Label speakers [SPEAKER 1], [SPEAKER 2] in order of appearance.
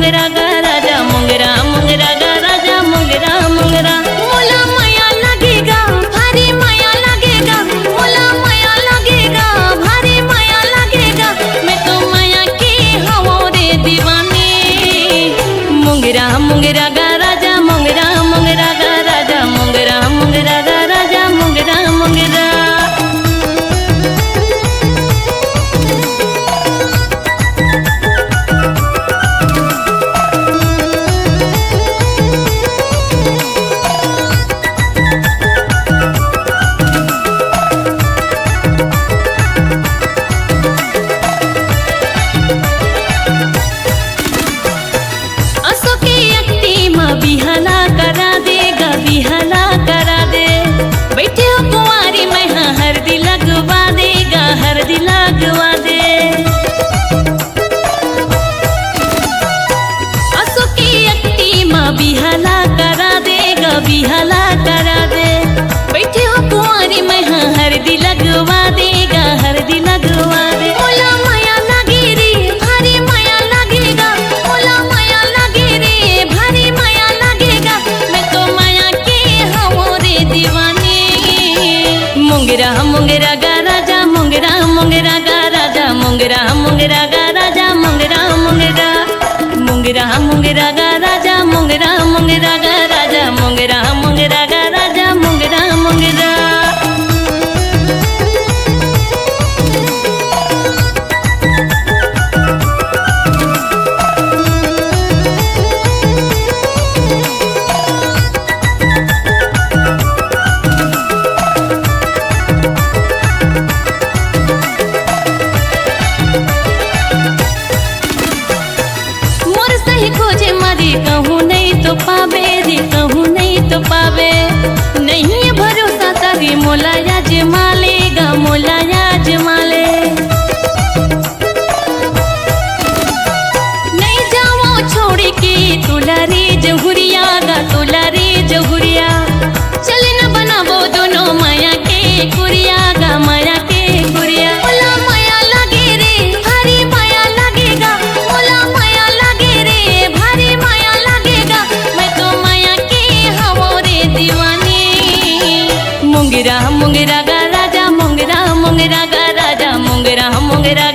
[SPEAKER 1] मुंगरा गा राजा मुंगरा मुंगरा गा राजा मुंगरा मुंगरा। मोला माया लगेगा भारी माया लगेगा, मोला माया लगेगा भारी माया लगेगा, मैं तो माया की हूँ रे दीवानी। मुंगरा मुंगरा गा राजा मुंगरा मुंगरा गा राजा मुंगरा मुंगरा गा राजा मुंगरा मुंगरा। बिहाला करा देगा बिहाला करा दे, बैठे हो कुंवारी मैं हाँ हरदी लगवा देगा हरदी लगवा दे। असो की अक्टी माँ बिहाला करा देगा बिहाला करा दे, बैठे हो कुंवारी मैं हाँ हरदी लगवा देगा हरदी लगवा दे। मोला माया लगे रे भारी माया लगेगा, मोला माया लगे रे भारी माया लगेगा, मैं तो माया की हूँ रे दीवानी। मुंगरा मुंगरा गा राजा मुंगरा मुंगरा गा राजा मुंगरा मुंगरा गा राजा मुंगरा मुंगरा। मुंगरा मुंगरा गा राजा मुंगरा मुंगरा गा राजा मुंगरा मुंगरा गा राजा मुंगरा मुंगरा। खोजे मरी कहूँ नहीं तो पावे रे कहूँ नहीं तो पावे, नहीं है भरोसा तभी मोला आजमा लेगा मोला आजमा ले। नहीं जाओ छोड़ के तुला रे जहुरिया गा तुला रे जहुरिया, चले न बनाबो दोनों माया के कुरिया गा माया के कुरिया। मोला माया लगे रे भारी माया लगेगा, मोला माया लगे रे भारी माया लगेगा, मैं तो माया की हूँ रे दीवानी। मुंगरा मुंगरा गा राजा मुंगरा मुंगरा गा राजा मुंगरा मुंगरा